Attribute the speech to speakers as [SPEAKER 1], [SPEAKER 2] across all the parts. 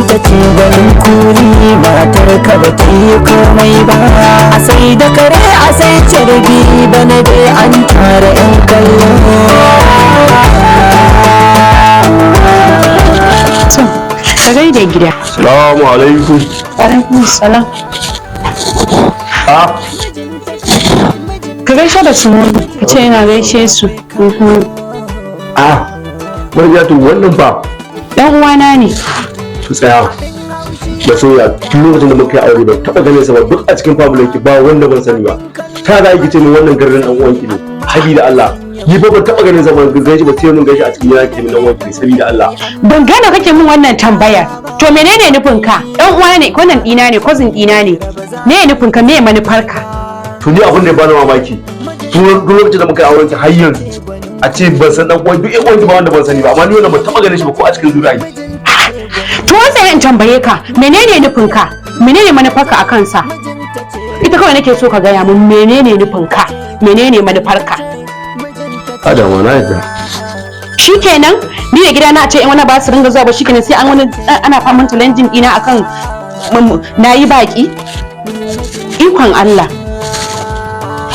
[SPEAKER 1] ta ce gwanin kuri matar ka ba ta yi komai ba. A sai da kare a sai carbi bana dai an tara 'yan kallo.
[SPEAKER 2] Ka gaida gida.
[SPEAKER 3] Salamu alaikum.
[SPEAKER 2] Alaikum salam. Ka gaishe da su ka ce yana gaishe su.
[SPEAKER 3] Marjatu wannan fa.
[SPEAKER 2] Dan uwana ne.
[SPEAKER 3] Su tsaya. Da soya tun lokacin da muka yi aure ba taɓa ganin sa ba duk a cikin family ki ba wanda ban sani ba. Ta da yake ce min wannan garin dan uwanki ne. Sabida Allah. Ni ba ban taɓa ganin sa ba gaishe ba sai mun gaishe a cikin yana ke min dan uwanki ne sabida Allah.
[SPEAKER 2] Ban gane kake min wannan tambayar. To menene nufin ka? Dan uwana ne, wannan dina ne, cousin dina ne. Me nufin ka? Me manufar ka?
[SPEAKER 3] To ni abin da ya bani mamaki. Duk lokacin da muka yi auren ki har yanzu a ce ban san dan uwan duk ƴan uwanki ba wanda ban sani ba amma ni wannan ban taɓa ganin shi ba ko a cikin zuriya.
[SPEAKER 2] To sai in tambaye ka, menene nufin ka? Menene manufar ka akan sa? Ita kawai nake so ka gaya mun menene nufin ka? Menene manufar ka?
[SPEAKER 3] Adama na yadda.
[SPEAKER 2] Shikenan ni da gidana a ce in wani ba su ringa zuwa ba shikenan sai an wani ana faman challenging dina akan nayi baki. Ikon Allah.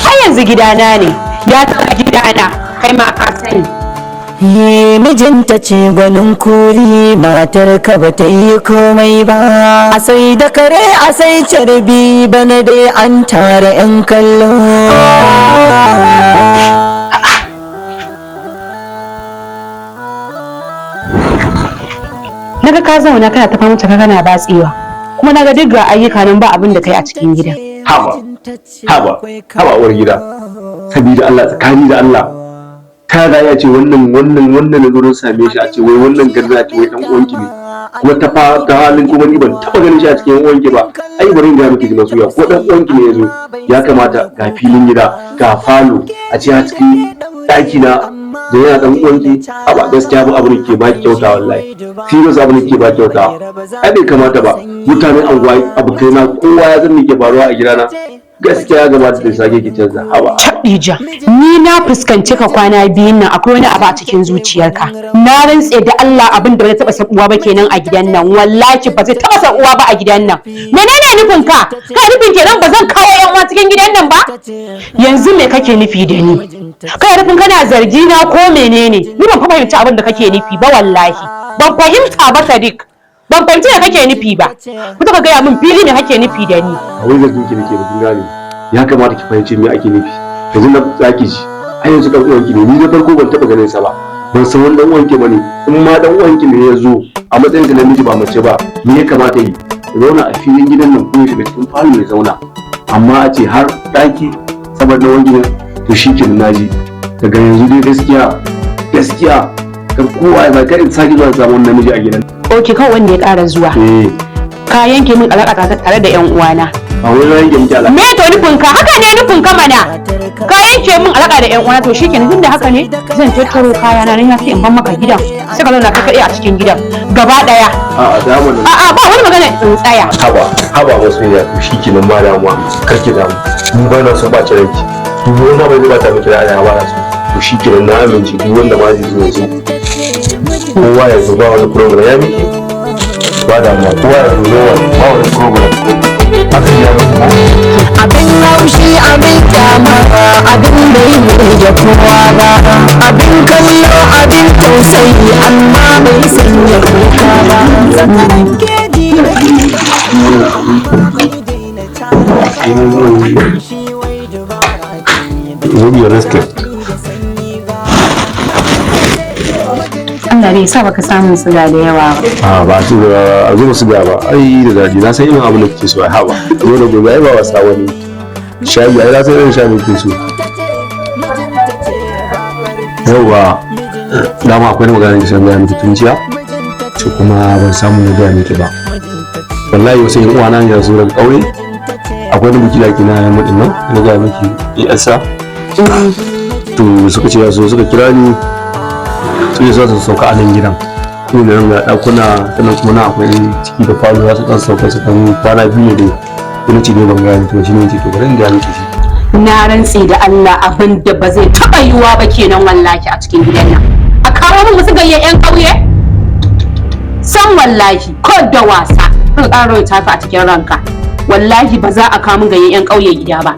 [SPEAKER 2] Har yanzu gidana ne. Ya taɓa gidana kai ma ka sani.
[SPEAKER 1] Mijinta ce gwanin kuri matar ka ba ta yi komai ba. A sai da kare a sai carbi bana dai an tara 'yan kallo.
[SPEAKER 2] Naga ka zauna kana ta fahimta ka kana batsewa kuma naga duk ga ayyuka nan ba abin da kai a cikin gida.
[SPEAKER 3] Haba uwar gida. Sabida Allah tsakani da Allah. Ta da ya ce wannan da gurin same shi a ce wai wannan garza ce wai dan uwanki ne. Kuma ta halin kuma ni ban taba ganin shi a cikin uwanki ba. Ai bari in ga miki gidan suya ko dan uwanki ne yazo. Ya kamata ga filin gida ga falo a ce a cikin daki na da yana dan uwanki a ba gaskiya ba abin ke ba kyauta wallahi serious abin ke ba kyauta ai bai kamata ba mutanen anguwa abokai na kowa ya san me ke faruwa a gidana gaskiya ya gabata da sake ki canza haba
[SPEAKER 2] Khadija ni na fuskanci ka kwana biyun nan akwai wani abu a cikin zuciyarka na rantse da Allah abin da ba zai taba sabuwa ba kenan a gidan nan wallahi ba zai taba sabuwa ba a gidan nan menene nufin ka nufin kenan ba zan kawo yan uwa cikin gidan nan ba yanzu me kake nufi da ni kai nufin kana zargi na ko menene ni ban fahimci abin da kake nufi ba wallahi ban fahimta ba Sadiq ban fahimci da kake nufi ba ku ka gaya min fili ne kake nufi da ni
[SPEAKER 3] a wai zargin ki nake ba gane ya kamata ki fahimci me ake nufi yanzu na zaki ji ai yanzu dan uwanki ne ni da farko ban taba ganin sa ba ban san wani dan uwanki bane in ma dan uwanki ne ya zo a matsayin ka namiji ba mace ba me ya kamata yi zauna a filin gidan nan ko shiga cikin falo ya zauna amma a ce har daki saboda wani gidan to shikenan naji daga yanzu dai gaskiya kan kowa ya kai in sake zuwa samu wani namiji a gidan
[SPEAKER 2] oke kawai wanda ya ƙara zuwa ka yanke min alaƙa tare da yan uwana
[SPEAKER 3] a wani yanke miki alaƙa
[SPEAKER 2] me to nufin ka haka ne nufin ka mana ka yanke min alaƙa da yan uwana to shikenan tunda haka ne zan tattaro kaya na nan ya in ban maka gidan sai ka zauna ka kaɗai a cikin gidan gaba ɗaya a'a ba wani magana in tsaya
[SPEAKER 3] haba wasu ya to shikenan ba damuwa karki damu mun ba na son ba ci ranki duk wanda bai zuba ta miki da ana ba na so to shikenan na amince duk wanda ma zai zo yanzu kowa ya zo ba wani program ya miki ba damuwa kowa ya zo ba wani program
[SPEAKER 1] abin haushi abin kyama abin da yi da kowa ba abin kallo abin tausayi amma bai sanya kuka ba
[SPEAKER 2] Allah bai sa baka samun siga da yawa ba.
[SPEAKER 3] Ba su da a zuba siga ba. Ai da daɗi na san irin abin da kike so ai haba. Yau da gobe ai ba wasa wani. Shayi ai na san irin shayi kike so. Yauwa dama akwai magana da san ga miki tunciya. To kuma ban samu na ga miki ba. Wallahi wasu yan uwa na yanzu daga ƙauye. Akwai wani biki da ke na yamma din nan na ga miki yasa. To suka ce so suka kira ni su yi su sauka a nan gidan su ne nan ga ɗakuna sannan kuma na akwai ciki da falo za su ɗan sauka su ɗan kwana biyu ne dai wani ci ne ban gane to shi ne ce to bari in gane shi
[SPEAKER 2] na rantse da Allah abin da ba zai taɓa yiwuwa ba kenan wallahi a cikin gidan nan a kawo min wasu gayyen ƴan ƙauye sa san wallahi ko da wasa ka ƙaro ya tafi a cikin ranka wallahi ba za a kawo gayyen yan ƙauye gida ba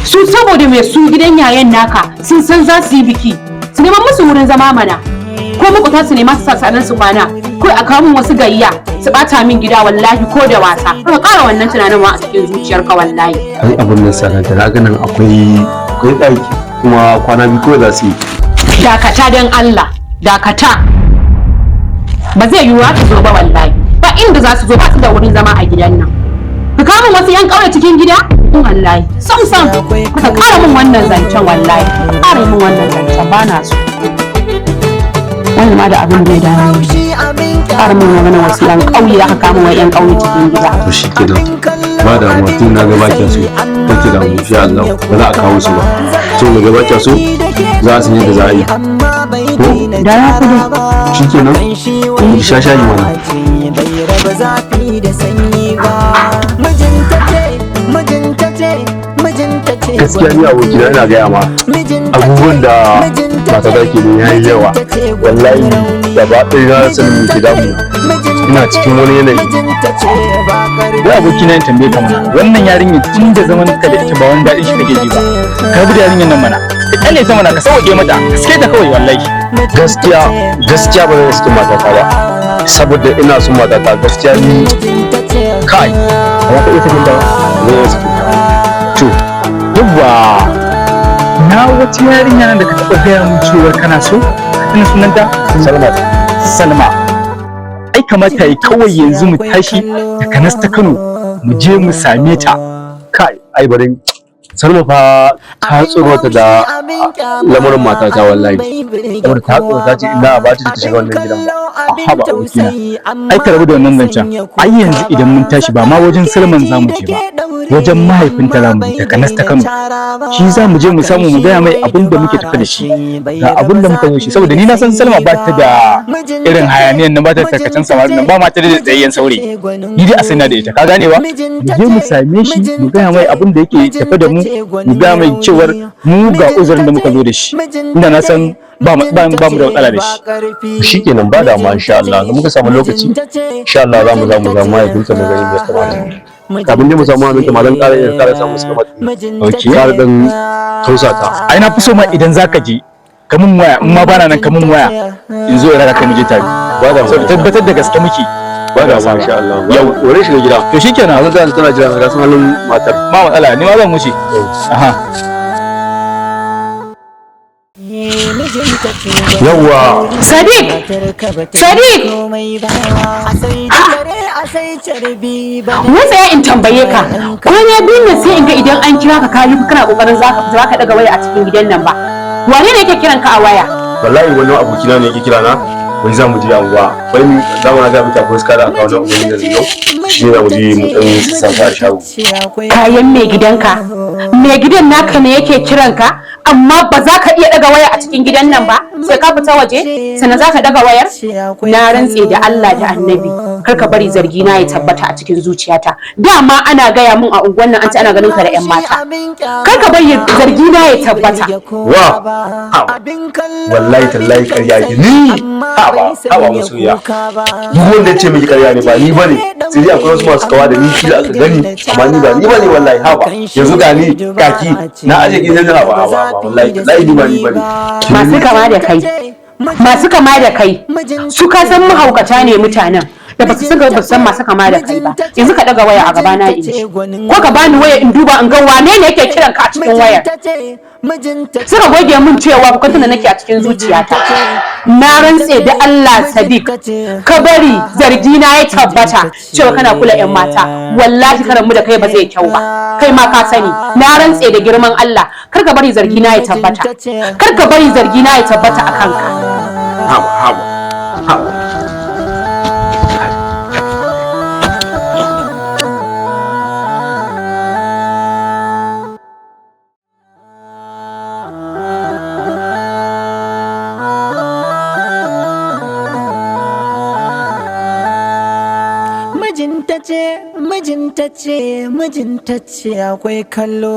[SPEAKER 2] su saboda mai su gidan yayan naka sun san za su yi biki su neman musu wurin zama mana ko makwata su nema su sa sanan su kwana ko a kawo wasu gayya su bata min gida wallahi ko da wasa ka ƙara wannan tunanin ma a cikin zuciyarka wallahi
[SPEAKER 3] ai abun nan sanar da na ganin akwai ɗaki kuma kwana biyu kawai za su yi
[SPEAKER 2] dakata don Allah dakata ba zai yiwu ta zo ba wallahi ba inda za su zo ba su da wurin zama a gidan nan ka kawo wasu yan ƙauye cikin gida in wallahi sam ka ƙara min wannan zancen wallahi ƙara min wannan zancen ba na so wani ma da abin da ya dame ni ƙara min magana wasu yan ƙauye aka kama wa yan ƙauye cikin gida
[SPEAKER 3] to shi kenan ba da mutum na gaba kya so kake da mu insha Allah ba za a kawo su ba to ga gaba kya so za su yi da za a yi ko
[SPEAKER 2] da ya kudu
[SPEAKER 3] shi kenan ku sha shayi mana
[SPEAKER 1] bai raba zafi da sanyi ba mijinta ce
[SPEAKER 3] gaskiya ni abokina ina gaya ma abubuwan da mata da ke ya yi yawa wallahi da ba ɗaya na sanin me ke damu ina cikin wani yanayi
[SPEAKER 4] da abokina ya tambaye ka mana wannan yarinyar tun da zaman ka da ita ba wani daɗin shi kake ji ba ka bi da yarinyar nan mana ka kalle ta mana ka sauke mata gaske ta kawai wallahi
[SPEAKER 3] gaskiya ba zan saki matata ba saboda ina son matata gaskiya ni kai ba ka iya sakin ta ba zan sakin ta
[SPEAKER 4] to yawwa na wata yarinya nan da ka taɓa gaya mun cewa kana so tana sunanta Salma ai kamata yi kawai yanzu mu tashi daga nas ta Kano mu je mu same ta
[SPEAKER 3] kai ai bari Salma fa ta tsorota da lamarin matata wallahi saboda ta tsorota ce ina ba ta shiga wannan gidan ba
[SPEAKER 4] haba abokina ai ka rabu da wannan zancen ai yanzu idan mun tashi ba ma wajen Salman za mu je ba wajen mahaifinta za mu je daga nas ta Kano shi za mu je mu samu mu gaya mai abin da muke tafi da shi ga abin da muka yi shi saboda ni na san Salma ba ta da irin hayaniyan nan ba ta tarkacen samarin nan ba ma ta da tsayayyen saurayi ni dai a sanya da ita ka gane ba mu je mu same shi mu gaya mai abin da yake tafi da mu mu ga mai cewar mu ga uzurin da muka zo da shi inda na san ba mu da matsala da shi
[SPEAKER 3] shikenan ba da ma insha Allah da muka samu lokaci insha Allah za mu mahaifinta mu gani me kamata abin da mu samu mahaifinta ma dan ƙara samu su kamata okay ƙara dan tausata
[SPEAKER 4] ai na fi so ma idan zaka je kamun waya in ma bana nan kamun waya in zo in raka kai mu je tare
[SPEAKER 3] ba da
[SPEAKER 4] so tabbatar da gaske muke
[SPEAKER 3] ba da ma insha Allah yau wurin shiga gida
[SPEAKER 4] to shikenan
[SPEAKER 3] zan tana jira ga san halin matar
[SPEAKER 4] ba matsala ni ma zan wuce aha
[SPEAKER 3] yawwa
[SPEAKER 2] Sadiq wai tsaya in tambaye ka ko ne biyun nan sai in ga idan an kira ka kayi kana kokarin zaka daga waya a cikin gidan nan ba wane ne yake kiran ka a waya
[SPEAKER 3] wallahi wani abokina ne yake kira na wai za mu je anguwa wai mu da mu ga mita ko skara a kawo ubangiji da zo shi ne za mu je mu dan sassa a shago
[SPEAKER 2] kayan mai gidanka mai gidan naka ne yake kiran ka amma ba za ka iya daga waya a cikin gidan nan ba sai ka fita waje sannan za ka daga wayar na rantse da Allah da Annabi kar ka bari zargi na ya tabbata a cikin zuciyata dama ana gaya mun a unguwan nan an ce ana ganin ka da yan mata kar ka bari zargi na ya tabbata
[SPEAKER 3] wa wallahi tallahi ƙarya ne ni haba masoya duk wanda ya ce miki ƙarya ne ba ni bane sai dai akwai wasu masu kawa da ni shi da aka gani amma ni ba ni bane wallahi haba yanzu ga ni kaki na aje gidan nan haba wallahi tallahi ni ba ni bane
[SPEAKER 2] masu kama da kai su ka san mahaukata ne mutanen da ba su san masu kama da kai ba yanzu ka daga waya a gaba na in ji ko ka bani waya in duba in ga wane ne yake kiran ka a cikin wayar suka goge mun cewa bukatun da nake a cikin zuciyata na rantse da Allah Sadiq ka bari zargi na ya tabbata cewa kana kula yan mata wallahi karan mu da kai ba zai kyau ba kai ma ka sani na rantse da girman Allah kar ka bari zargi na ya tabbata kar ka bari zargi na ya tabbata a kanka
[SPEAKER 3] haba
[SPEAKER 1] mijinta ce akwai kallo